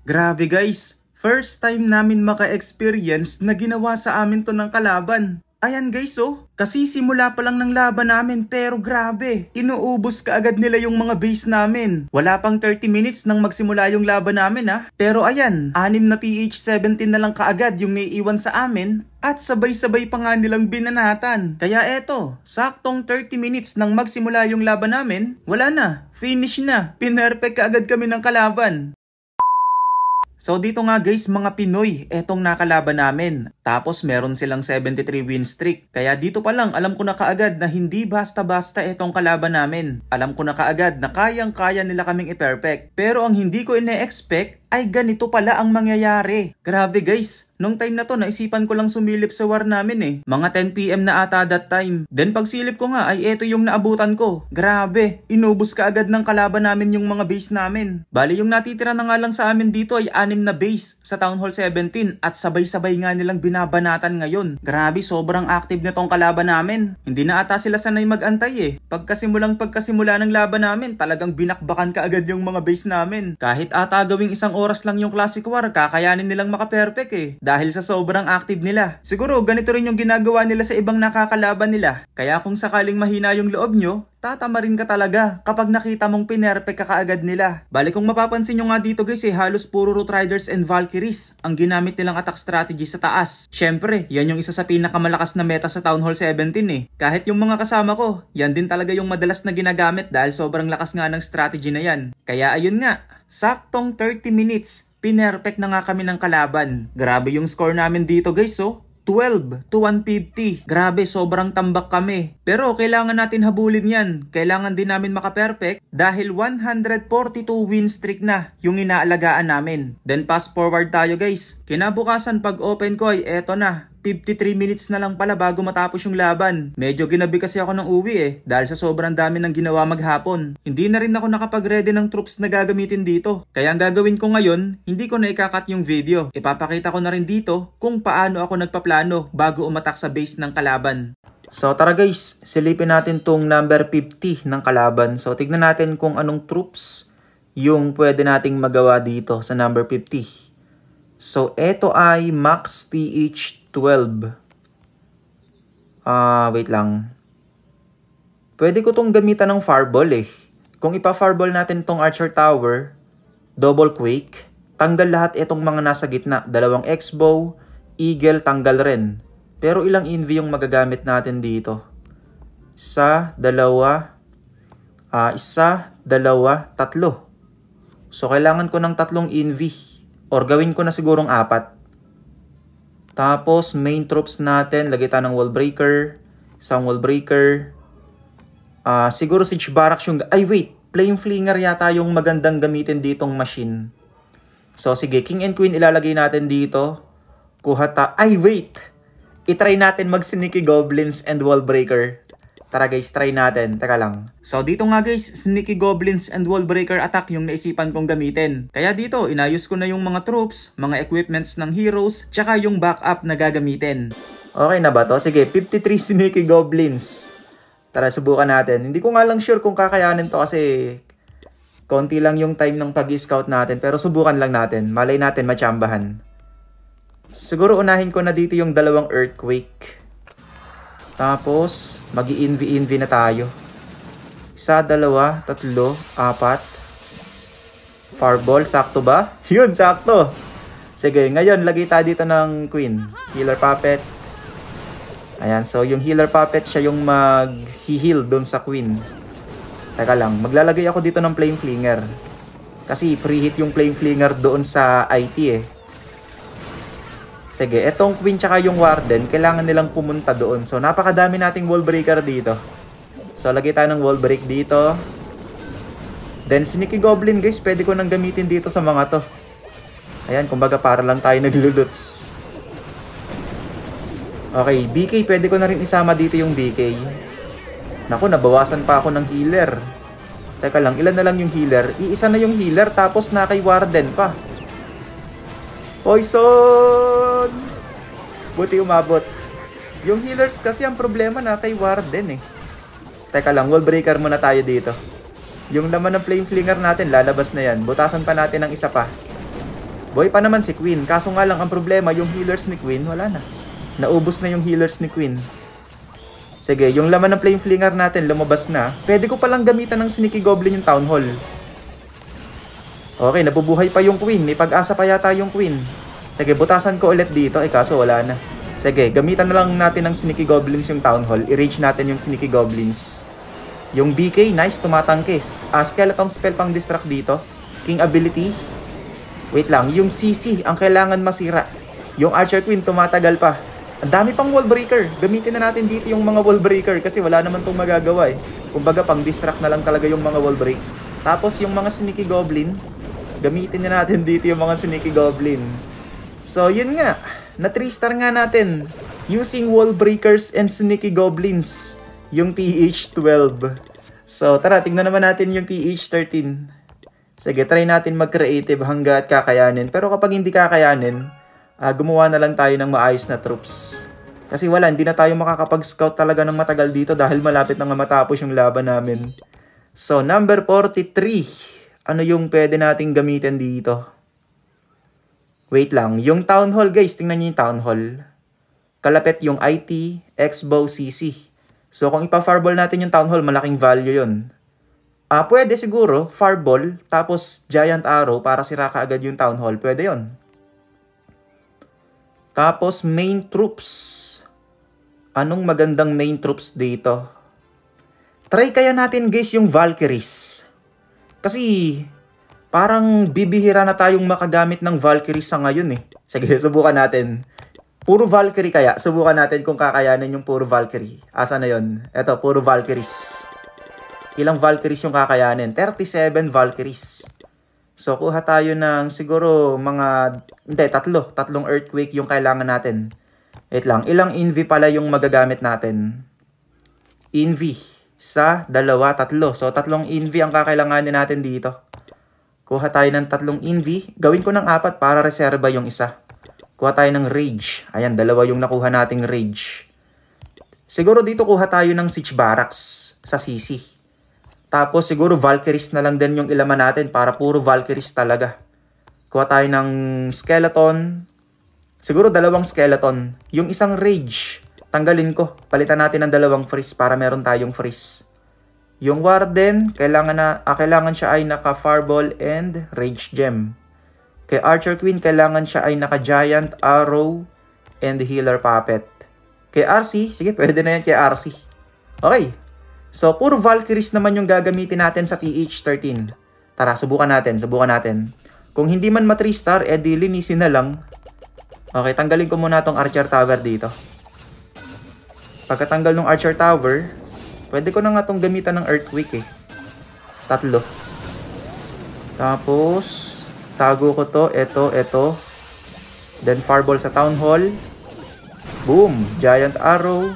Grabe guys, first time namin maka-experience na ginawa sa amin to ng kalaban. Ayan guys oh, kasi simula pa lang ng laban namin pero grabe, inuubos kaagad nila yung mga base namin. Wala pang 30 minutes nang magsimula yung laban namin ha. Pero ayan, 6 na TH-17 na lang kaagad yung naiiwan sa amin at sabay-sabay pa nga nilang binanatan. Kaya eto, saktong 30 minutes nang magsimula yung laban namin, wala na, finish na, pinerfect kaagad kami ng kalaban. So dito nga guys, mga Pinoy, etong nakalaban namin. Tapos meron silang 73 win streak. Kaya dito pa lang, alam ko na kaagad na hindi basta-basta etong kalaban namin. Alam ko na kaagad na kayang-kaya nila kaming i-perfect. Pero ang hindi ko ine-expect ay ganito pala ang mangyayari. Grabe guys, nung time na to naisipan ko lang sumilip sa war namin eh. Mga 10 PM na ata that time. Then pagsilip ko nga ay eto yung naabutan ko. Grabe, inubos kaagad ng kalaban namin yung mga base namin. Bali yung natitira na nga lang sa amin dito ay 6 na base sa Town Hall 17 at sabay-sabay nga nilang binabanatan ngayon. Grabe, sobrang active na tong kalaban namin. Hindi na ata sila sanay mag-antay eh. Pagkasimula ng laban namin, talagang binakbakan kaagad yung mga base namin. Kahit ata gawing isang oras lang yung Classic War, kakayanin nilang makaperfect eh. Dahil sa sobrang active nila. Siguro ganito rin yung ginagawa nila sa ibang nakakalaban nila. Kaya kung sakaling mahina yung loob nyo, tatama rin ka talaga kapag nakita mong pinerfect ka kaagad nila. Bali kung mapapansin nyo nga dito guys eh, halos puro Root Riders and Valkyries ang ginamit nilang attack strategy sa taas. Syempre, yan yung isa sa pinakamalakas na meta sa Town Hall 17 eh. Kahit yung mga kasama ko, yan din talaga yung madalas na ginagamit dahil sobrang lakas nga ng strategy na yan. Kaya ayun nga, saktong 30 minutes, pinerfect na nga kami ng kalaban. Grabe yung score namin dito guys oh. 12 to 150. Grabe, sobrang tambak kami. Pero kailangan natin habulin yan. Kailangan din namin makaperfect dahil 142 win streak na yung inaalagaan namin. Then fast forward tayo guys. Kinabukasan pag open ko ay eto na. 53 minutes na lang pala bago matapos yung laban. Medyo ginabi kasi ako ng uwi eh, dahil sa sobrang dami ng ginawa maghapon. Hindi na rin ako nakapag-ready ng troops na gagamitin dito. Kaya ang gagawin ko ngayon, hindi ko na ikakat yung video. Ipapakita ko na rin dito kung paano ako nagpaplano bago umatak sa base ng kalaban. So tara guys, silipin natin tong number 50 ng kalaban. So tignan natin kung anong troops yung pwede nating magawa dito sa number 50. So eto ay Max TH-12. Wait lang. Pwede ko tong gamitan ng fireball eh. Kung ipa-fireball natin tong Archer Tower, double quake, tanggal lahat itong mga nasa gitna. 2 X-bow, Eagle tanggal rin. Pero ilang envy yung magagamit natin dito? 1, 2, 1, 2, 3. So kailangan ko ng 3 envy. Or gawin ko na sigurong 4. Tapos main troops natin, lagay tayo ng wall breaker, isang wall breaker. Siguro siege barracks yung... Ay wait, flame flinger yata yung magandang gamitin ditong machine. So sige, king and queen ilalagay natin dito. Ay wait, itry natin mag sneaky goblins and wall breaker. Tara guys, try natin. Teka lang. So dito nga guys, sneaky goblins and wall breaker attack yung naisipan kong gamitin. Kaya dito, inayos ko na yung mga troops, mga equipments ng heroes, tsaka yung backup na gagamitin. Okay na ba to? Sige, 53 sneaky goblins. Tara, subukan natin. Hindi ko nga lang sure kung kakayanin to kasi konti lang yung time ng pag-scout natin. Pero subukan lang natin. Malay natin matsambahan. Siguro unahin ko na dito yung 2 earthquake. Tapos, mag-i-envy na tayo. 1, 2, 3, 4. Fireball, sakto ba? Yun, sakto. Sige, ngayon, lagay tayo dito ng queen. Healer puppet. Ayan, so yung healer puppet, siya yung mag-heal doon sa queen. Teka lang, maglalagay ako dito ng flame flinger. Kasi preheat yung flame flinger doon sa IT eh. Sige, etong queen tsaka yung warden, kailangan nilang pumunta doon. So, napakadami nating wall breaker dito. So, lagay tayo ng wall break dito. Then, sneaky goblin guys, pwede ko nang gamitin dito sa mga to. Ayan, kumbaga para lang tayo nagluluts. Okay, BK, pwede ko na rin isama dito yung BK. Naku, nabawasan pa ako ng healer. Teka lang, ilan na lang yung healer? Iisa na yung healer, tapos na kay warden pa. Poison! Buti umabot. Yung healers kasi ang problema na kay warden eh. Teka lang, wall breaker muna tayo dito. Yung laman ng flame flinger natin, lalabas na yan. Butasan pa natin ng isa pa. Buhay pa naman si Queen. Kaso nga lang ang problema, yung healers ni Queen, wala na. Naubos na yung healers ni Queen. Sige, yung laman ng Flame Flinger natin lumabas na. Pwede ko palang gamitan ng Sneaky Goblin yung Town Hall. Okay, nabubuhay pa yung Queen. May pag-asa pa yata yung Queen. Sige, butasan ko ulit dito. Kaso wala na. Sige, gamitan na lang natin ng Sneaky Goblins yung Town Hall. I-rage natin yung Sneaky Goblins. Yung BK, nice, tumatangkis. Skeleton spell pang distract dito. King ability. Wait lang, yung CC ang kailangan masira. Yung Archer Queen tumatagal pa. Ang dami pang wall breaker. Gamitin na natin dito yung mga wall breaker kasi wala naman tong magagawa Kumbaga pang distract na lang talaga yung mga wall break. Tapos yung mga Sneaky Goblin, gamitin na natin dito yung mga Sneaky Goblin. So yun nga, na 3-star nga natin using wall breakers and Sneaky Goblins yung TH12. So tara, tingnan naman natin yung TH13. Sige, try natin mag-creative hanggat kakayanin. Pero kapag hindi kakayanin, gumawa na lang tayo ng maayos na troops. Kasi wala, hindi na tayo makakapag-scout talaga ng matagal dito dahil malapit na nga matapos yung laban namin. So, number 43. Ano yung pwede nating gamitin dito? Wait lang. Yung Town Hall, guys. Tingnan nyo yung Town Hall. Kalapit yung IT, X-Bow, CC. So, kung ipa-fireball natin yung Town Hall, malaking value yun. Pwede siguro, Fireball, tapos Giant Arrow para sira ka agad yung Town Hall. Pwede yon. Tapos main troops. Anong magandang main troops dito? Try kaya natin guys yung Valkyries. Kasi parang bibihira na tayong makagamit ng Valkyries sa ngayon Sige, subukan natin. Puro Valkyrie kaya. Subukan natin kung kakayanin yung puro Valkyrie. Asa na yon? Eto, puro Valkyries. Ilang Valkyries yung kakayanin? 37 Valkyries. So, kuha tayo ng siguro mga... Hindi, tatlong Earthquake yung kailangan natin. Wait lang, ilang Envy pala yung magagamit natin? Envy. Sa 2, 3. So, 3 Envy ang kakailanganin natin dito. Kuha tayo ng 3 Envy. Gawin ko ng 4 para reserva yung isa. Kuha tayo ng Rage. Ayan, 2 yung nakuha nating Rage. Siguro dito kuha tayo ng Siege Barracks sa CC. Tapos siguro Valkyries na lang din yung ilaman natin para puro Valkyries talaga. Kuha tayo ng Skeleton. Siguro 2 Skeleton. Yung isang Rage, tanggalin ko. Palitan natin ng 2 Freeze para meron tayong Freeze. Yung Warden, kailangan siya ay naka Fireball and Rage Gem. Kay Archer Queen, kailangan siya ay naka Giant Arrow and Healer Puppet. Kay RC, sige pwede na yan kay RC. Okay. So, puro Valkyries naman yung gagamitin natin sa TH13. Tara, subukan natin. Kung hindi man ma 3-star, edi linisin na lang. Okay, tanggalin ko muna tong Archer Tower dito. Pagkatanggal ng Archer Tower, pwede ko na nga tong gamitan ng Earthquake 3. Tapos, tago ko to, ito. Then, Fireball sa Town Hall. Boom! Giant Arrow.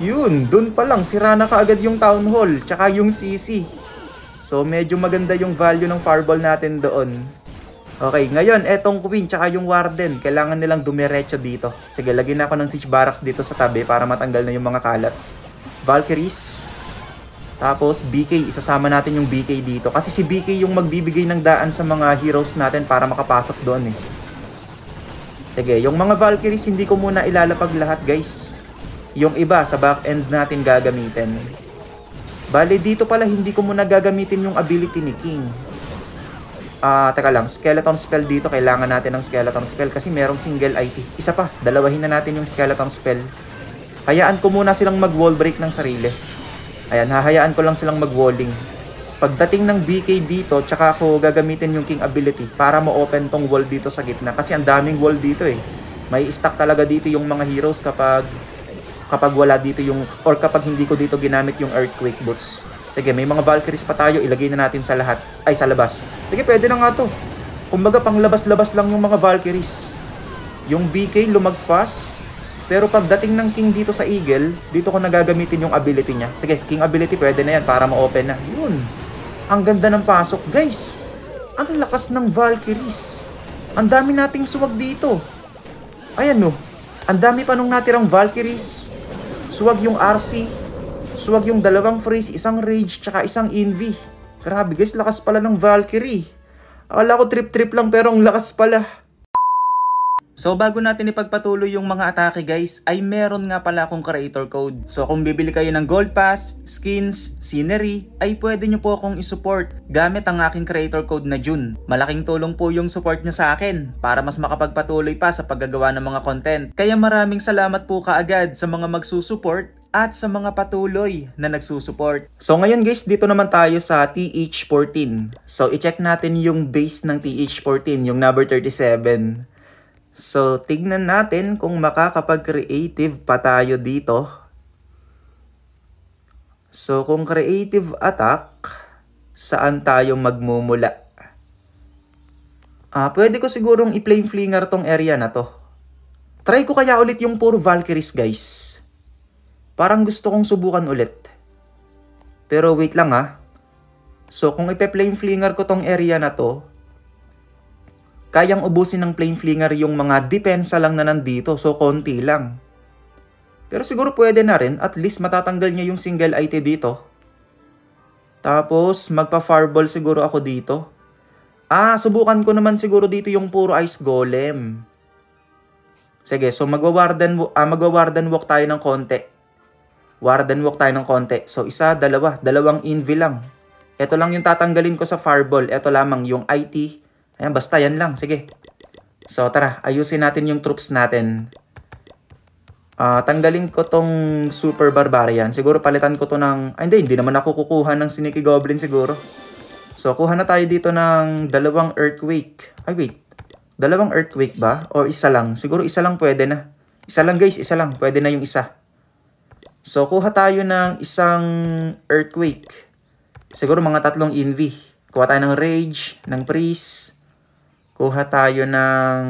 Yun, dun pa lang, sira na kaagad yung Town Hall, tsaka yung CC. So, medyo maganda yung value ng Fireball natin doon. Okay, ngayon, etong Queen, tsaka yung Warden, kailangan nilang dumiretso dito. Sige, lagyan na ako ng Siege Barracks dito sa tabi para matanggal na yung mga kalat. Valkyries. Tapos, BK, isasama natin yung BK dito. Kasi si BK yung magbibigay ng daan sa mga heroes natin para makapasok doon Sige, yung mga Valkyries, hindi ko muna ilalapag lahat, guys. Yung iba sa back end natin gagamitin. Bale dito pala hindi ko muna gagamitin yung ability ni King. Teka lang, skeleton spell dito. Kailangan natin ng skeleton spell kasi merong single IT. Isa pa, dalawahin na natin yung skeleton spell. Hayaan ko muna silang mag-wall break ng sarili. Ayan, hahayaan ko lang silang mag-walling. Pagdating ng BK dito, tsaka ako gagamitin yung King ability para ma-open tong wall dito sa gitna. Kasi ang daming wall dito May stack talaga dito yung mga heroes kapag wala dito yung, or kapag hindi ko dito ginamit yung Earthquake Boots. Sige, may mga Valkyries pa tayo, ilagay na natin sa lahat. Ay, sa labas. Sige, pwede na nga to. Kumbaga, pang labas-labas lang yung mga Valkyries. Yung BK lumagpas, pero pagdating ng King dito sa Eagle, dito ko nagagamitin yung ability niya. Sige, King ability, pwede na yan para ma-open na. Yun. Ang ganda ng pasok. Guys, ang lakas ng Valkyries. Ang dami nating suwag dito. Ayan ang dami pa nung natirang Valkyries. Suwag yung RC. Suwag yung 2 Freeze, 1 Rage, tsaka 1 Envy. Grabe guys, lakas pala ng Valkyrie. Akala ko trip-trip lang pero ang lakas pala. So bago natin ipagpatuloy yung mga atake guys, ay meron nga pala akong creator code. So kung bibili kayo ng gold pass, skins, scenery, ay pwede nyo po akong isupport gamit ang aking creator code na June. Malaking tulong po yung support nyo sa akin para mas makapagpatuloy pa sa paggagawa ng mga content. Kaya maraming salamat po kaagad sa mga magsusupport at sa mga patuloy na nagsusupport. So ngayon guys, dito naman tayo sa TH14. So i-check natin yung base ng TH14, yung number 37. So, tignan natin kung makakapag-creative pa tayo dito. So, kung creative attack, saan tayo magmumula? Pwede ko sigurong i-flame flinger tong area na to. Try ko kaya ulit yung puro Valkyries, guys. Parang gusto kong subukan ulit. Pero wait lang So, kung ipe-flame flinger ko tong area na to, kayang ubusin ng flame flinger yung mga depensa lang na nandito. So, konti lang. Pero siguro pwede na rin. At least matatanggal niya yung single IT dito. Tapos, magpa-fireball siguro ako dito. Subukan ko naman siguro dito yung puro ice golem. Sige, so magwa-warden walk tayo ng konti. Warden walk tayo ng konti. So, isa, dalawang invi lang. Ito lang yung tatanggalin ko sa fireball. Ito lamang yung IT. Ayan, basta yan lang. Sige. So, tara. Ayusin natin yung troops natin. Tanggalin ko tong Super Barbarian. Siguro palitan ko to ng... hindi naman ako kukuha ng Sneaky Goblin siguro. So, kuha na tayo dito ng dalawang Earthquake. Wait. Dalawang Earthquake ba? Or isa lang? Siguro isa lang pwede na. Isa lang guys, isa lang. Pwede na yung isa. So, kuha tayo ng isang Earthquake. Siguro mga 3 Envy. Kuha tayo ng Rage, ng Priest. Kuha tayo ng...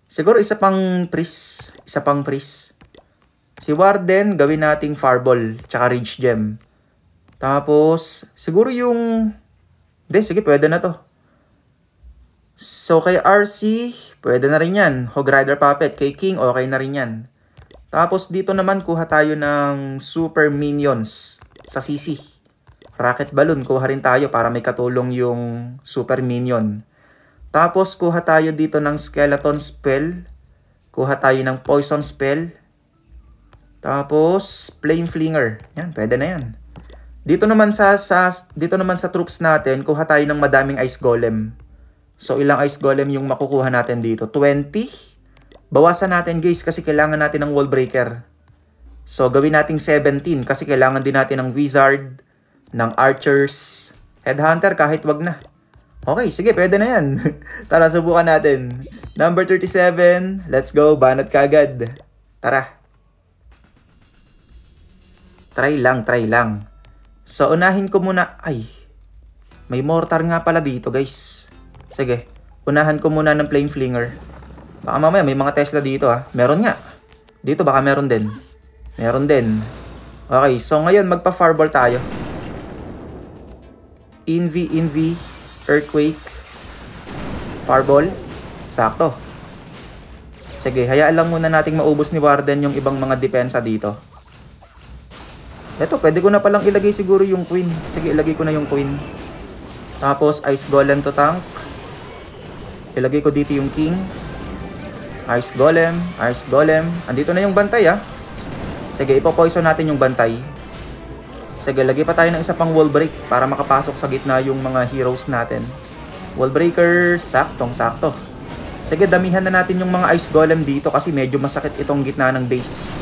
siguro isa pang Priest. Isa pang Priest. Si Warden, gawin nating Fireball. Tsaka Rage Gem. Tapos, siguro yung... sige, pwede na to. So, kay RC, pwede na rin yan. Hog Rider Puppet. Kay King, okay na rin yan. Tapos, dito naman, kuha tayo ng Super Minions sa CC. Rocket Balloon, kuha rin tayo para may katulong yung Super Minion. Tapos, kuha tayo dito ng Skeleton Spell. Kuha tayo ng Poison Spell. Tapos, Flame Flinger. Yan, pwede na yan. Dito naman sa troops natin, kuha tayo ng madaming Ice Golem. So, ilang Ice Golem yung makukuha natin dito? 20? Bawasan natin guys kasi kailangan natin ng Wall Breaker. So, gawin nating 17 kasi kailangan din natin ng Wizard, ng Archers, Headhunter kahit wag na. Okay, sige, pwede na yan. Tara, subukan natin. Number 37, let's go, banat kagad. Tara. Try lang. So, unahin ko muna, may mortar nga pala dito, guys. Sige, unahan ko muna ng Flame Flinger. Baka mamaya may mga Tesla dito, Meron nga. Dito baka meron din. Meron din. Okay, so ngayon magpa-fireball tayo. Envy, Earthquake, Fireball, sakto. Sige, hayaan lang muna nating maubos ni Warden yung ibang mga depensa dito. Eto, pwede ko na palang ilagay siguro yung Queen. Sige, ilagay ko na yung Queen. Tapos, Ice Golem to tank. Ilagay ko dito yung King. Ice Golem. Andito na yung bantay, Sige, ipopoison natin yung bantay. Sige, lagay pa tayo ng isa pang wall break para makapasok sa gitna yung mga heroes natin. Wall breaker, saktong-sakto. Sige, damihan na natin yung mga ice golem dito kasi medyo masakit itong gitna ng base.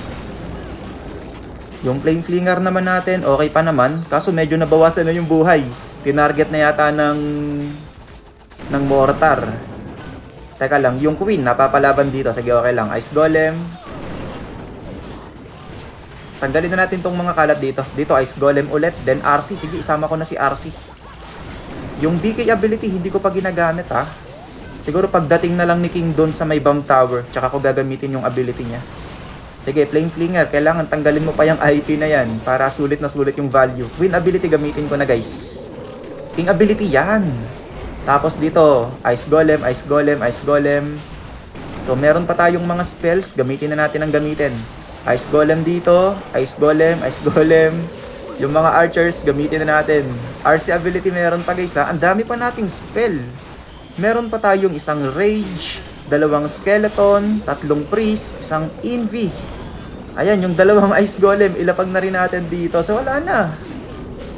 Yung flame flinger naman natin, okay pa naman. Kaso medyo nabawasan na yung buhay. Tinarget na yata ng mortar. Teka lang, yung queen napapalaban dito. Sige, okay lang. Ice golem. Tanggalin na natin tong mga kalat dito. Dito, Ice Golem ulit. Then RC. Sige, isama ko na si RC. Yung BK ability, hindi ko pa ginagamit Siguro pagdating na lang ni King doon sa may bomb tower. Tsaka ko gagamitin yung ability niya. Sige, Flame Flinger. Kailangan tanggalin mo pa yung IP na yan. Para sulit na sulit yung value. Queen ability gamitin ko na guys. King ability yan. Tapos dito, Ice Golem. So meron pa tayong mga spells. Gamitin na natin ang gamitin. Ice Golem dito, Ice Golem. Yung mga archers, gamitin na natin. RC ability meron pa guys ha. Ang dami pa nating spell. Meron pa tayong isang rage, 2 skeleton, 3 priest, isang envy. Ayan, yung 2 ice golem, ilapag na rin natin dito. So wala na.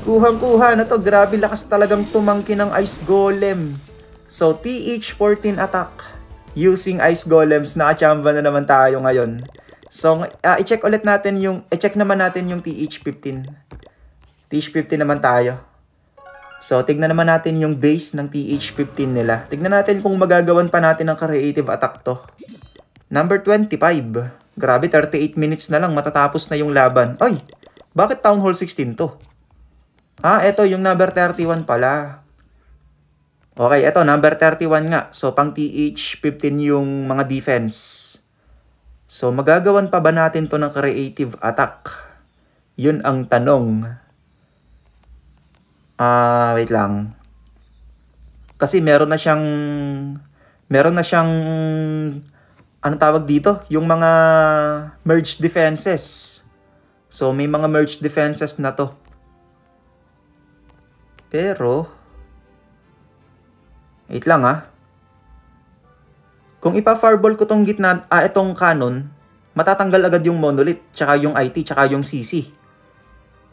Kuhang-kuha na to. Grabe lakas talagang tumangkin ng ice golem. So TH14 attack using ice golems. Nakachamba na naman tayo ngayon. So i-check ulit natin yung, i-check naman natin yung TH15. TH15 naman tayo. So, tignan naman natin yung base ng TH15 nila. Tignan natin kung magagawan pa natin ng creative attack to. Number 25. Grabe, 38 minutes na lang matatapos na yung laban. Ay, bakit Town Hall 16 to? Eto yung number 31 pala. Okay, eto number 31 nga. So, pang TH15 yung mga defense. So, magagawan pa ba natin to ng creative attack? Yun ang tanong. Wait lang. Kasi meron na siyang ano tawag dito? Yung mga merge defenses. So may mga merge defenses na to. Pero wait lang kung ipa-fireball ko tong gitna, itong cannon, matatanggal agad yung monolith, tsaka yung IT, tsaka yung CC.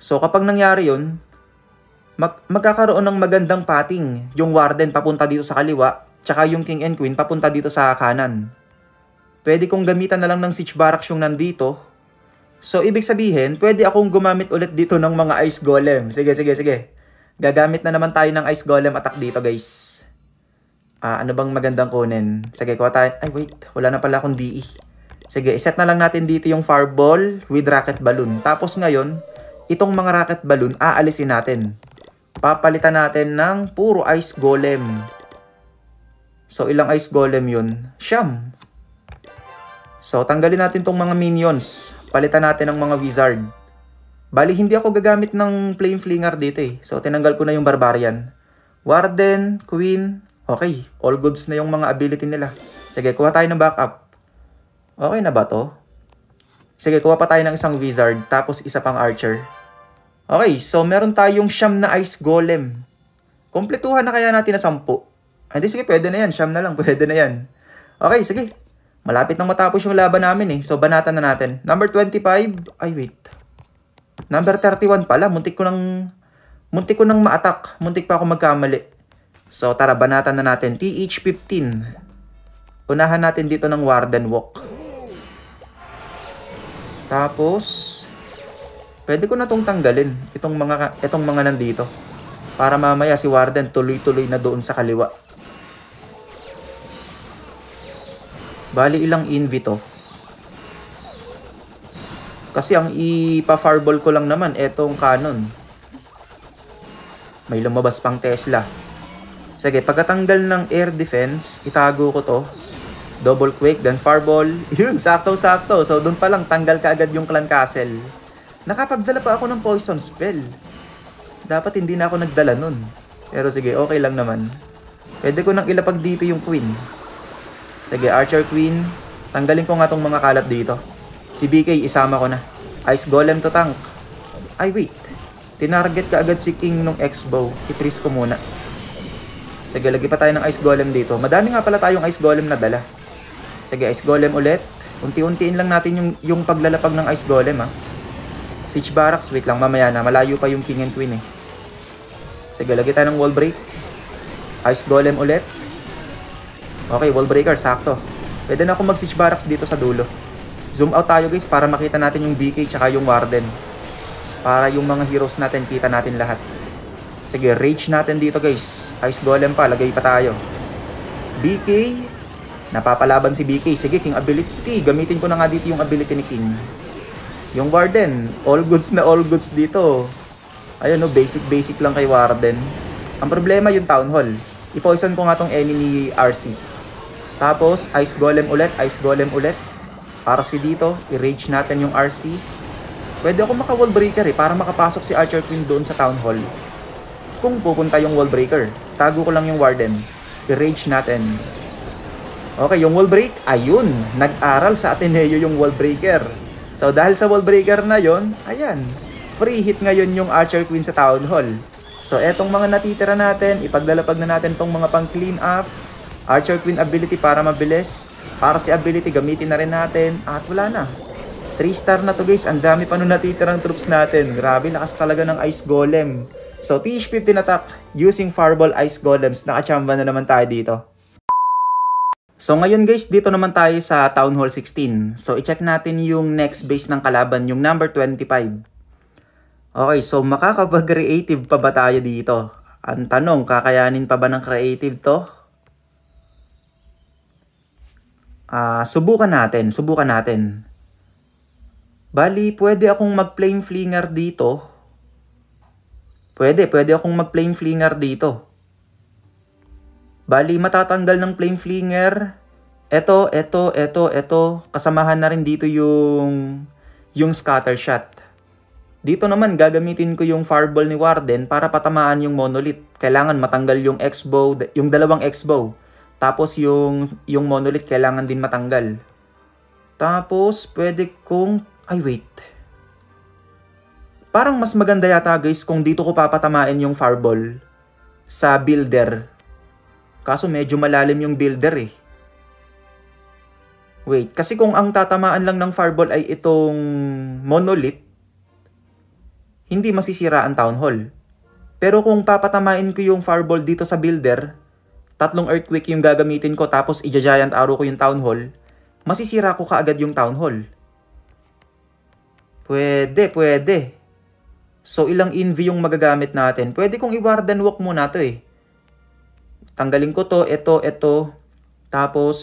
So kapag nangyari yun, magkakaroon ng magandang pating. Yung warden papunta dito sa kaliwa, tsaka yung king and queen papunta dito sa kanan. Pwede kong gamitan na lang ng siege barracks yung nandito. So ibig sabihin, pwede akong gumamit ulit dito ng mga ice golem. Sige. Gagamit na naman tayo ng ice golem attack dito guys. Ano bang magandang kunin? Sige, kuha tayo. Ay wait, wala na pala akong DE. Sige, iset na lang natin dito yung fireball with rocket balloon. Tapos ngayon, itong mga rocket balloon, aalisin natin. Papalitan natin ng puro ice golem. So, ilang ice golem yun? Siyam. So, tanggalin natin tong mga minions. Palitan natin ng mga wizard. Bali, hindi ako gagamit ng flame flinger dito eh. So, tinanggal ko na yung barbarian. Warden, queen. Okay, all goods na yung mga ability nila. Sige, kuha tayo ng backup. Okay na ba to? Sige, kuha pa tayo ng isang wizard. Tapos isa pang archer. Okay, so meron tayong siyam na ice golem. Kompletuhan na kaya natin na 10? Hindi, sige, pwede na yan. Siyam na lang, pwede na yan. Okay, sige. Malapit nang matapos yung laban namin eh. So, banatan na natin. Number 25. Ay, wait. Number 31 pala. Muntik ko nang ma-attack. Muntik pa ako magkamali. So, tara, banatan na natin. TH15. Unahan natin dito ng Warden Walk. Tapos, pwede ko na itong tanggalin. Itong mga nandito. Para mamaya si Warden tuloy-tuloy na doon sa kaliwa. Bali, ilang envy to? Kasi ang ipa-fireball ko lang naman, etong cannon. May lumabas pang Tesla. Sige, pagkatanggal ng air defense, itago ko to. Double quake, then fireball. Yun, sakto-sakto. So, doon pa lang, tanggal ka agad yung clan castle. Nakapagdala pa ako ng poison spell. Dapat hindi na ako nagdala nun. Pero sige, okay lang naman. Pwede ko nang ilapag dito yung queen. Sige, archer queen. Tanggalin ko nga tong mga kalat dito. Si BK, isama ko na. Ice golem to tank. Ay, wait. Tinarget ka agad si king nung X-bow. I-freeze ko muna. Sige, lagi pa tayo ng ice golem dito. Madami nga pala tayong ice golem na dala. Sige, ice golem ulit. Unti-untiin lang natin yung paglalapag ng ice golem Siege barracks, wait lang, mamaya na. Malayo pa yung king and queen eh. Sige, lagi tayo ng wall break. Ice golem ulit. Okay, wall breaker, sakto. Pwede na akong mag-siege barracks dito sa dulo. Zoom out tayo guys para makita natin yung BK tsaka yung warden. Para yung mga heroes natin, kita natin lahat. Sige, rage natin dito guys. Ice golem pa, lagay pa tayo. BK, napapalaban si BK. Sige, king ability. Gamitin ko na nga dito yung ability ni king. Yung warden, all goods na all goods dito. Ayun basic lang kay warden. Ang problema yung town hall. I-poison ko nga tong enemy RC. Tapos, ice golem ulit. RC dito, i-rage natin yung RC. Pwede ako maka-wall breaker para makapasok si Archer Queen doon sa town hall. Kung pupunta yung wall breaker, tago ko lang yung warden. I-rage natin. Okay, yung wall break, ayun, nag-aral sa Ateneo yung wall breaker. So dahil sa wall breaker na yon, ayan, free hit ngayon yung Archer Queen sa Town Hall. So etong mga natitira natin, ipaglalapag na natin tong mga pang clean up. Archer Queen ability para mabilis. Para si ability gamitin na rin natin. At wala na. 3-star na to guys. Ang dami pa nung natitirang troops natin. Grabe, lakas talaga ng Ice Golem. So TH-15 attack using Fireball Ice Golems. Nakachamba na naman tayo dito. So ngayon guys, dito naman tayo sa Town Hall 16. So i-check natin yung next base ng kalaban, yung number 25. Okay, so makakapag-creative pa ba tayo dito? Ang tanong, kakayanin pa ba ng creative to? Subukan natin. Bali, pwede akong mag-flame flinger dito. Pwede akong mag-flame flinger dito. Bali, matatanggal ng flame flinger. Ito. Kasamahan na rin dito yung scatter shot. Dito naman, gagamitin ko yung fireball ni Warden para patamaan yung monolith. Kailangan matanggal yung X-bow, yung dalawang X-bow. Tapos yung monolith, kailangan din matanggal. Tapos, pwede kong... Ay, wait. Parang mas maganda yata guys kung dito ko papatamain yung fireball sa builder. Kaso medyo malalim yung builder eh. Wait, kasi kung ang tatamaan lang ng fireball ay itong monolith, hindi masisira ang Town Hall. Pero kung papatamain ko yung fireball dito sa builder, 3 earthquake yung gagamitin ko tapos i-giant arrow ko yung Town Hall, masisira ko kaagad yung Town Hall. Pwede. So ilang inv yung magagamit natin? Pwede kong i-warden walk muna to eh. Tanggalin ko to, ito. Tapos,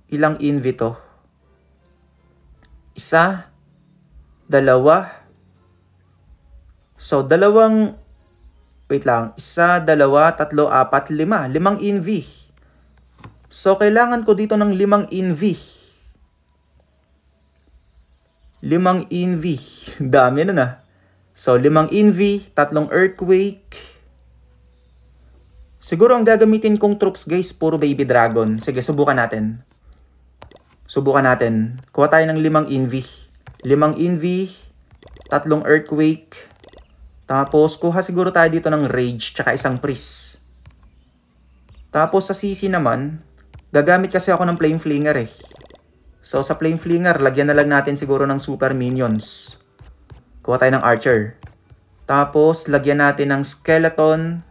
ilang inv to? 1, 2. So, 2, wait lang. 1, 2, 3, 4, 5. 5 inv. So, kailangan ko dito ng 5 inv. 5 inv. Dami na na. So, 5 inv, 3 earthquake. Siguro ang gagamitin kong troops guys, puro baby dragon. Sige, subukan natin. Kuha tayo ng 5 inv. 5 inv, 3 earthquake. Tapos, kuha siguro tayo dito ng rage, tsaka 1 priest. Tapos, sa CC naman, gagamit kasi ako ng flame flinger eh. So, sa flame flinger, lagyan na lang natin siguro ng super minions. Kuha tayo ng archer. Tapos, lagyan natin ng skeleton.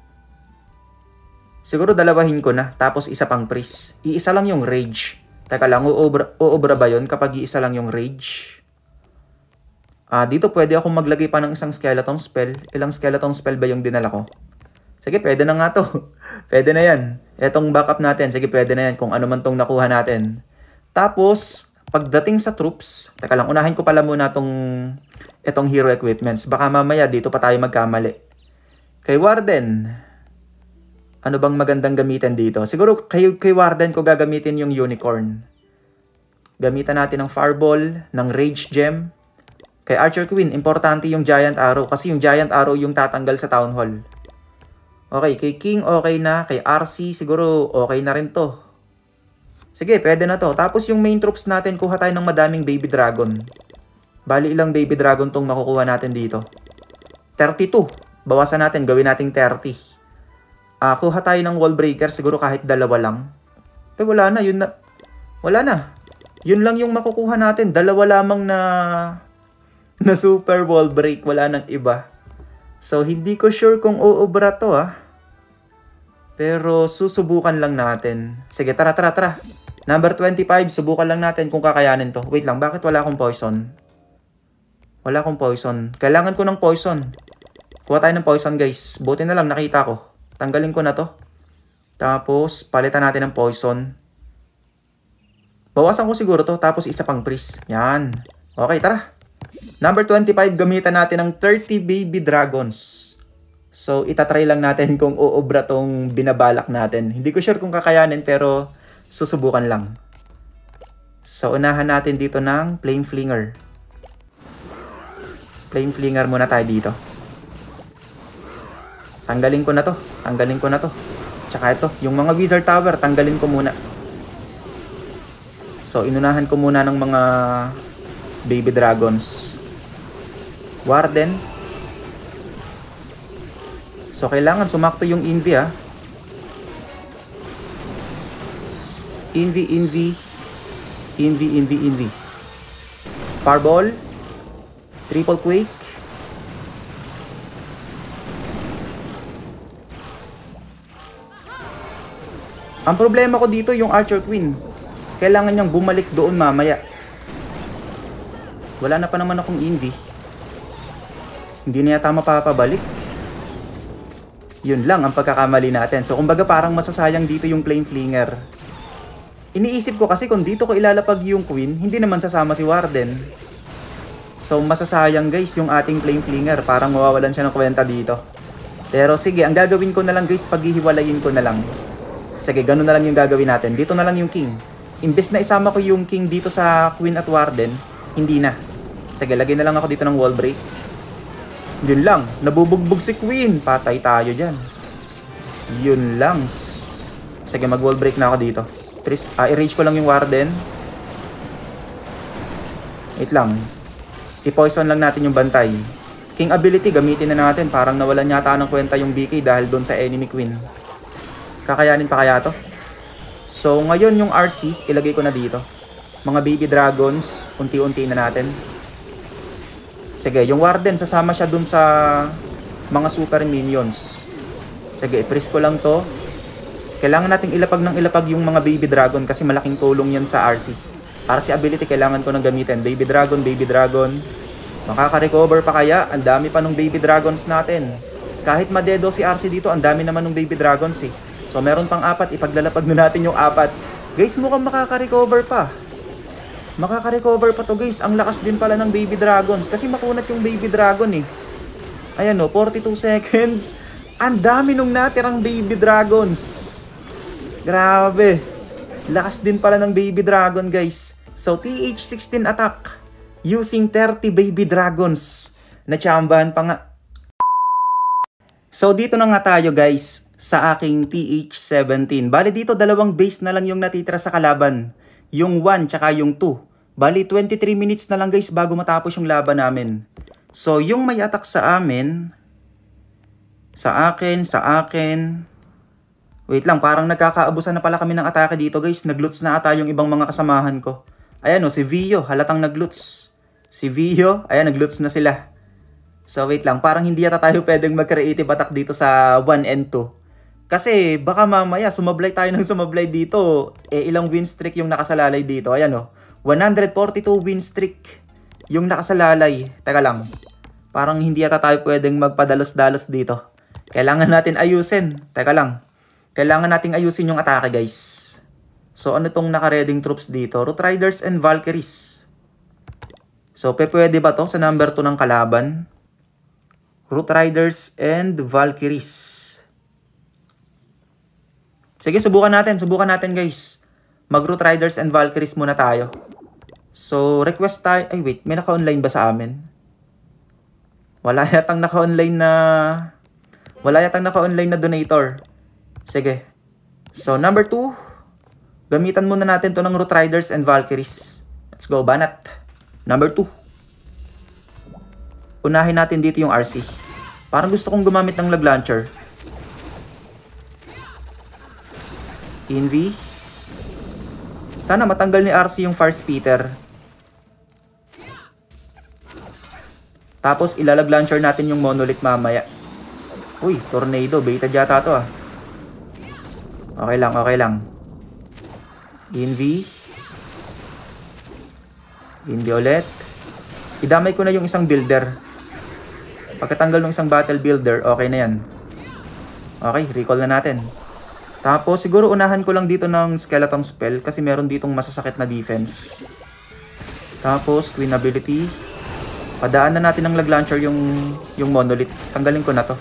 Siguro dalawahin ko na. Tapos, 1 pang priest. Iisa lang yung rage. Teka lang, uobra ba yun kapag iisa lang yung rage? Dito pwede akong maglagay pa ng 1 skeleton spell. Ilang skeleton spell ba yung dinala ko? Sige, pwede na nga to. Pwede na yan. Etong backup natin. Sige, pwede na yan kung ano man tong nakuha natin. Tapos, pagdating sa troops, teka lang, unahin ko pala muna itong hero equipments. Baka mamaya dito pa tayo magkamali. Kay Warden, ano bang magandang gamitin dito? Siguro kay Warden ko gagamitin yung unicorn. Gamitan natin ng fireball, ng rage gem. Kay Archer Queen, importante yung giant arrow kasi yung giant arrow yung tatanggal sa Town Hall. Okay, kay King okay na. Kay RC siguro okay na rin to. Sige, pwede na to. Tapos yung main troops natin, kuha tayo ng madaming baby dragon. Bali ilang baby dragon tong makukuha natin dito? 32. Bawasan natin, gawin nating 30. Kuha tayo ng wall breaker, siguro kahit 2 lang. Wala na, yun na. Wala na. Yun lang yung makukuha natin. 2 lamang na super wall break, wala nang iba. So, hindi ko sure kung uubra to Pero, susubukan lang natin. Sige, tara. Number 25, subukan lang natin kung kakayanin to. Wait lang, bakit wala akong poison? Wala akong poison. Kailangan ko ng poison. Kuha tayo ng poison, guys. Buti na lang, nakita ko. Tanggalin ko na to. Tapos, palitan natin ng poison. Bawasan ko siguro to, tapos 1 pang priest. Yan. Okay, tara. Number 25, gamitan natin ng 30 baby dragons. So, itatry lang natin kung uubra tong binabalak natin. Hindi ko sure kung kakayanin, pero susubukan lang. So, unahan natin dito ng flame flinger. Flame flinger muna tayo dito. Tanggalin ko na to. Tsaka ito, yung mga wizard tower, tanggalin ko muna. So, inunahan ko muna ng mga baby dragons. Warden. So, kailangan sumakto yung Invi ah. Invi. Fireball. Triple Quake. Ang problema ko dito yung Archer Queen. Kailangan niyang bumalik doon mamaya. Wala na pa naman akong Invi. Hindi na yata mapapabalik. Yun lang ang pagkakamali natin. So kumbaga parang masasayang dito yung Flame Flinger. Iniisip ko kasi kung dito ko ilalapag yung Queen, hindi naman sasama si Warden. So masasayang guys yung ating Flame Flinger. Parang mawawalan siya ng kwenta dito. Pero sige, ang gagawin ko na lang guys, paghihiwalayin ko na lang. Sige, ganun na lang yung gagawin natin. Dito na lang yung King. Imbes na isama ko yung King dito sa Queen at Warden, hindi na. Sige, lagay na lang ako dito ng wall break. Yun lang, nabubugbog si Queen. Patay tayo dyan. Yun lang. Sige, mag wall break na ako dito. I-rage ko lang yung Warden. Wait lang. I-poison lang natin yung bantay. King ability, gamitin na natin. Parang nawalan yata ng kwenta yung BK dahil doon sa enemy Queen. Kakayanin pa kaya to? So, ngayon yung RC, ilagay ko na dito. Mga baby dragons, unti-unti na natin. Sige, yung Warden, sasama siya dun sa mga super minions. Sige, i-press ko lang to. Kailangan nating ilapag ng ilapag yung mga baby dragon kasi malaking tulong yan sa RC. RC ability, kailangan ko nang gamitin. Baby dragon. Makaka-recover pa kaya? Ang dami pa nung baby dragons natin. Kahit madedo si RC dito, ang dami naman nung baby dragons eh. So, meron pang 4, ipaglalapag na natin yung 4. Guys, mukhang makaka-recover pa. Makaka-recover pa to guys. Ang lakas din pala ng baby dragons. Kasi makunat yung baby dragon eh. Ayan o, 42 seconds. Ang dami nung natirang baby dragons. Grabe. Lakas din pala ng baby dragon guys. So, TH16 attack. Using 30 baby dragons. Natsambahan pa nga. So, dito na nga tayo guys. Sa aking TH17. Bali dito, dalawang base na lang yung natitira sa kalaban. Yung 1 tsaka yung 2. Bali 23 minutes na lang guys bago matapos yung laban namin. So yung may attack sa amin, sa akin. Wait lang, parang nagkakaabusan na pala kami ng atake dito guys. Nagloots na ata yung ibang mga kasamahan ko. Ayan o, si Vio, halatang nagloots. Si Vio, ayan, nagloots na sila. So wait lang, parang hindi yata tayo pwedeng mag-creative attack dito sa 1 and 2. Kasi baka mamaya sumablay tayo ng sumablay dito. Ilang win streak yung nakasalalay dito. Ayan o. 142 win streak yung nakasalalay. Teka lang. Parang hindi yata tayo pwedeng magpadalos-dalos dito. Kailangan natin ayusin. Teka lang. Kailangan nating ayusin yung atake guys. So ano tong naka-reading troops dito? Root Riders and Valkyries. So pwede ba to sa number 2 ng kalaban? Root Riders and Valkyries. Sige, subukan natin guys. Mag-Root Riders and Valkyries muna tayo. So, request tayo. Ay, wait. May naka-online ba sa amin? Wala yatang naka-online na donator. Sige. So, number 2. Gamitan muna natin to ng Root Riders and Valkyries. Let's go, banat. Number 2. Unahin natin dito yung RC. Parang gusto kong gumamit ng lag launcher. Invi. Sana matanggal ni RC yung Fire Spitter. Tapos ilalag launcher natin yung Monolith mamaya. Uy, tornado. Beta yata to ah. Okay lang. Invi ulit. Idamay ko na yung isang builder. Pagkatanggal ng isang battle builder, okay na yan. Okay, recall na natin. Tapos siguro unahan ko lang dito ng skeleton spell kasi meron ditong masasakit na defense. Tapos Queen ability. Padaan na natin ng lag launcher yung monolith. Tanggalin ko na to.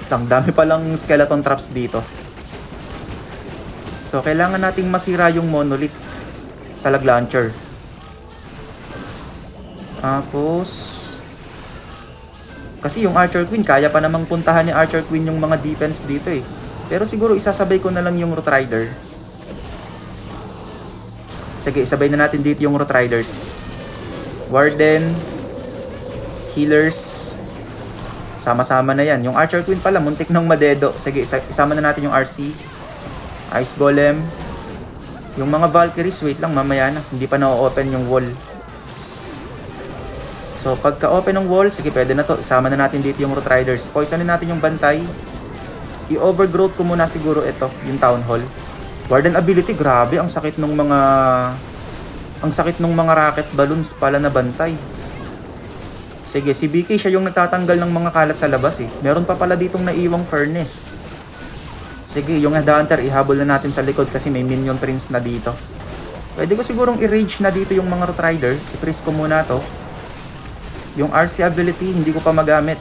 Ang dami palang skeleton traps dito. So kailangan nating masira yung monolith sa lag launcher. Tapos kasi yung Archer Queen, kaya pa namang puntahan ni Archer Queen yung mga defense dito eh. Pero siguro isasabay ko na lang yung Root Rider. Sige, isabay na natin dito yung Root Riders. Warden. Healers. Sama-sama na yan. Yung Archer Queen pala, muntik nang madedo. Sige, isama na natin yung RC. Ice Golem. Yung mga Valkyries, wait lang, mamaya na. Hindi pa na-open yung wall. So, pagka-open ng wall, sige, pwede na to. Isama na natin dito yung Root Riders. Poisonin natin yung bantay. I-overgrowth ko muna siguro ito, yung Town Hall. Warden ability, grabe. Ang sakit nung mga... Ang sakit nung mga rocket balloons pala na bantay. Sige, si BK siya yung nagtatanggal ng mga kalat sa labas eh. Meron pa pala ditong naiwang furnace. Sige, yung Headhunter, ihabol na natin sa likod kasi may minion prince na dito. Pwede ko sigurong i-rage na dito yung mga Root Rider. I-freeze ko muna to. Yung RC ability, hindi ko pa magamit.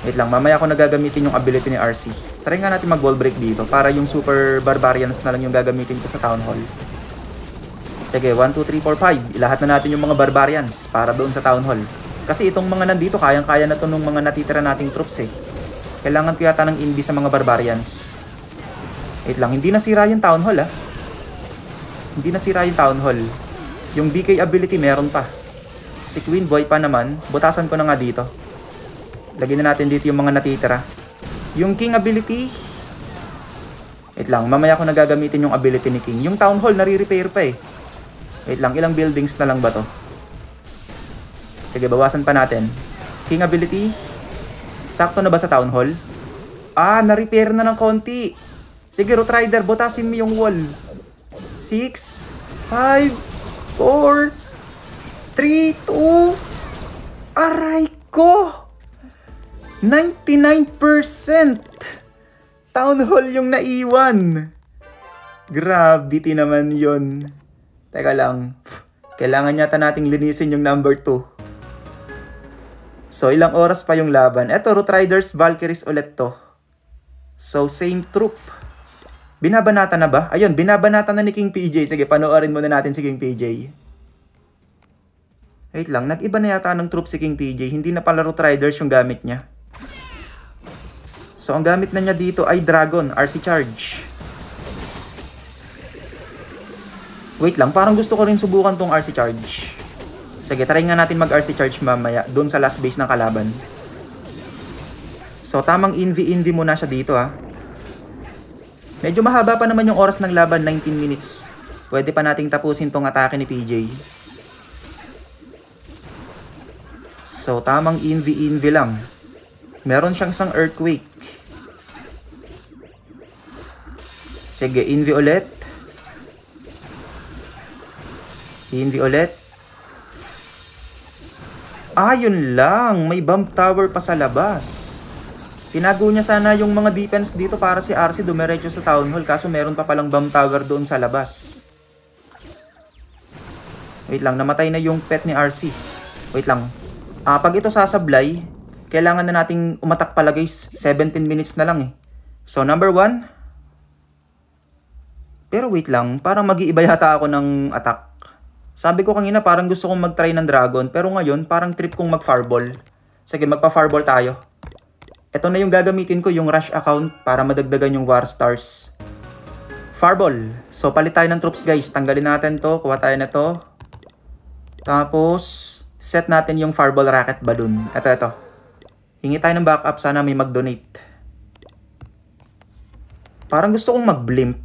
Wait lang, mamaya ko nagagamitin yung ability ni RC. Try nga natin mag-wall break dito para yung super barbarians na lang yung gagamitin ko sa Town Hall. Sige, 1, 2, 3, 4, 5. Ilahat na natin yung mga barbarians para doon sa Town Hall. Kasi itong mga nandito, kayang-kaya na to nung mga natitira nating troops eh. Kailangan ko yata ng invi sa mga barbarians. Wait lang, hindi nasira yung Town Hall ah. Hindi nasira yung Town Hall. Yung BK ability meron pa. Si Queen Boy pa naman, butasan ko na nga dito. Lagyan na natin dito yung mga natitira. Yung King ability, wait lang, mamaya ko nagagamitin yung ability ni King. Yung Town Hall nare-repair pa eh. Wait lang, ilang buildings na lang ba to? Sige, bawasan pa natin. King ability. Sakto na ba sa Town Hall? Ah, na-repair na ng konti. Sige, Root Rider, butasin mo yung wall. 6, 5, 4, 3, 2. Aray ko! 99%! Town Hall yung naiwan. Gravity naman yon. Teka lang. Kailangan yata nating linisin yung number 2. So, ilang oras pa yung laban. Eto, Root Riders, Valkyries ulit to. So, same troop. Binabanata na ba? Ayun, binabanata na ni King PJ. Sige, panoorin muna natin si King PJ. Wait lang, nag-iba na yata ng troop si King PJ. Hindi na pala Root Riders yung gamit niya. So, ang gamit na niya dito ay Dragon, RC Charge. Wait lang, parang gusto ko rin subukan tong RC Charge. Sige, try nga natin mag-RC Charge mamaya doon sa last base ng kalaban. So, tamang invi muna siya dito ha. Medyo mahaba pa naman yung oras ng laban, 19 minutes. Pwede pa nating tapusin tong atake ni PJ. So, tamang invi lang. Meron siyang isang earthquake. Sige, invi ulit. Invi ulit. Ah, yun lang. May bomb tower pa sa labas. Tinago niya sana yung mga defense dito para si RC dumiretso sa Town Hall. Kaso meron pa palang bomb tower doon sa labas. Wait lang, namatay na yung pet ni RC. Wait lang. Pag ito sasablay, kailangan na nating umatak pala guys. 17 minutes na lang eh. So, number 1. Pero wait lang, parang mag-iiba yata ako ng attack. Sabi ko kanina parang gusto kong mag-try ng dragon, pero ngayon parang trip kong mag-fireball. Sige, magpa-fireball tayo. Ito na yung gagamitin ko, yung rush account para madagdagan yung war stars. Fireball. So, palit tayo ng troops guys. Tanggalin natin to, kuha tayo na to. Tapos, set natin yung fireball rocket balloon. Ito. Hingi tayo ng backup, sana may mag-donate. Parang gusto kong mag-blimp.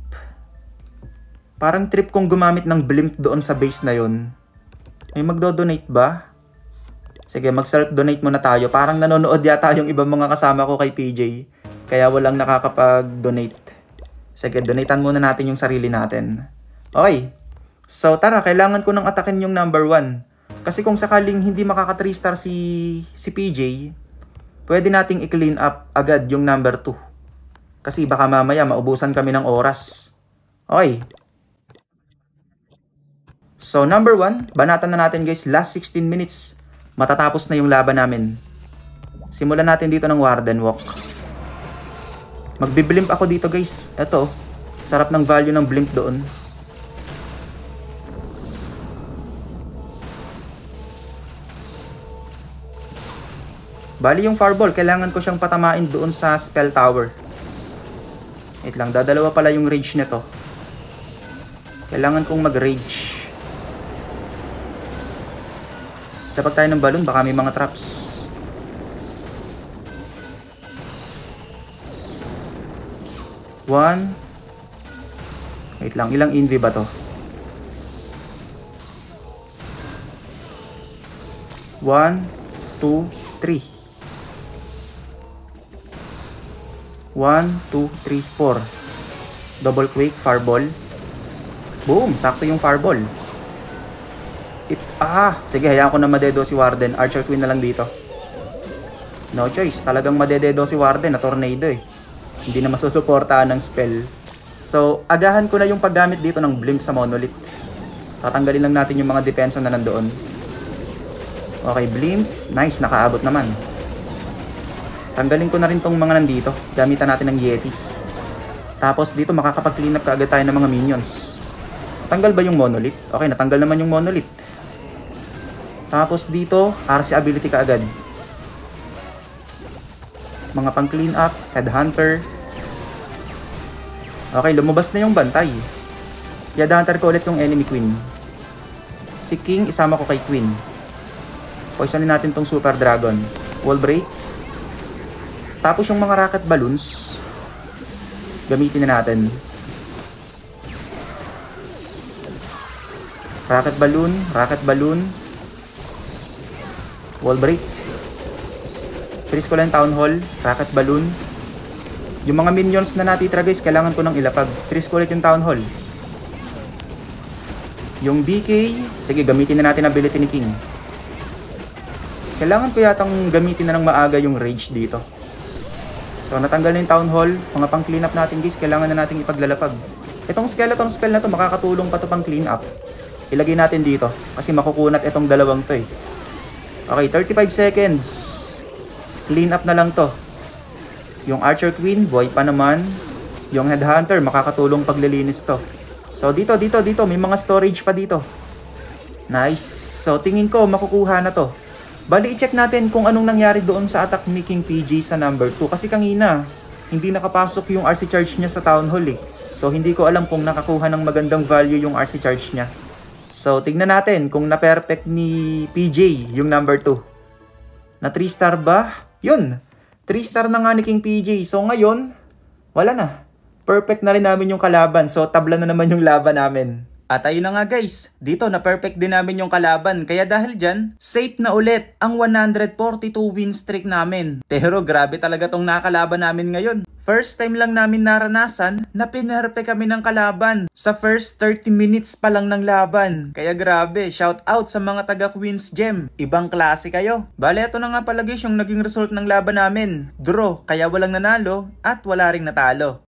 Parang trip kong gumamit ng blimp doon sa base na yon. May magdo-donate ba? Sige, mag-self-donate muna tayo. Parang nanonood yata yung ibang mga kasama ko kay PJ. Kaya walang nakakapag-donate. Sige, donatean muna natin yung sarili natin. Okay. So, tara, kailangan ko nang atakin yung number 1. Kasi kung sakaling hindi makaka 3-star si PJ, pwede nating i-clean up agad yung number 2. Kasi baka mamaya maubusan kami ng oras. Okay. So, number 1, banatan na natin guys, last 16 minutes. Matatapos na yung laban namin. Simulan natin dito ng Warden Walk. Magbi-blimp ako dito guys. Ito, sarap ng value ng blimp doon. Bali yung fireball, kailangan ko siyang patamain doon sa spell tower. Wait lang, dadalawa pala yung rage nito. Kailangan kong mag-rage. Tapag tayo ng balon, baka may mga traps. One. Wait lang, ilang invi ba to? 1, 2, 3. 1, 2, 3, 4. Double quick, fireball. Boom! Sakto yung fireball. Sige, hayaan ko na madedo si Warden. Archer Queen na lang dito. No choice. Talagang madededo si Warden na tornado eh. Hindi na masusuportahan ng spell. So, agahan ko na yung paggamit dito ng Blimp sa Monolith. Tatanggalin lang natin yung mga depensa na nandoon. Okay, Blimp. Nice, nakaabot naman. Tanggalin ko na rin tong mga nandito. Gamitan natin ng Yeti. Tapos dito makakapag-clean up kaagad tayo ng mga minions. Tanggal ba yung Monolith? Okay, natanggal naman yung Monolith. Tapos dito, RC ability kaagad. Mga pang clean up, Headhunter. Okay, lumabas na yung bantay. Headhunter ko ulit yung enemy queen. Si King, isama ko kay Queen. Poisonin natin tong Super Dragon. Wall break. Tapos yung mga rocket balloons, gamitin na natin. Rocket balloon. Wall break. Freeze ko lang Town Hall, rocket balloon. Yung mga minions na natitira guys, kailangan ko nang ilapag. Freeze ko ulit yung Town Hall. Yung BK, sige gamitin na natin ability ni King. Kailangan ko yatang gamitin na ng maaga yung rage dito. So natanggal na yung Town Hall, mga pang clean up natin guys, kailangan na natin ipaglalapag. Itong skeleton spell na to, makakatulong pa to pang clean up. Ilagay natin dito, kasi makukunat itong dalawang to eh. Okay, 35 seconds. Clean up na lang to. Yung Archer Queen, buhay pa naman. Yung Headhunter, makakatulong paglilinis to. So dito, may mga storage pa dito. Nice. So tingin ko, makukuha na to. Bali, i-check natin kung anong nangyari doon sa attack ni King PJ sa number 2. Kasi kanina, hindi nakapasok yung RC charge niya sa Town Hall eh. So hindi ko alam kung nakakuha ng magandang value yung RC charge niya. So tignan natin kung na-perfect ni PJ yung number 2. Na 3-star ba? Yun! 3-star na nga ni King PJ. So ngayon, wala na. Perfect na rin namin yung kalaban. So tabla na naman yung laban namin. At ayun na nga guys, dito na perfect din namin yung kalaban. Kaya dahil dyan, safe na ulit ang 142 win streak namin. Pero grabe talaga tong nakalaban namin ngayon. First time lang namin naranasan na pinerpe kami ng kalaban sa first 30 minutes pa lang ng laban. Kaya grabe, shout out sa mga taga Queen's Gem. Ibang klase kayo. Bale, ito na nga pala guys yung naging result ng laban namin. Draw, kaya walang nanalo at wala ring natalo.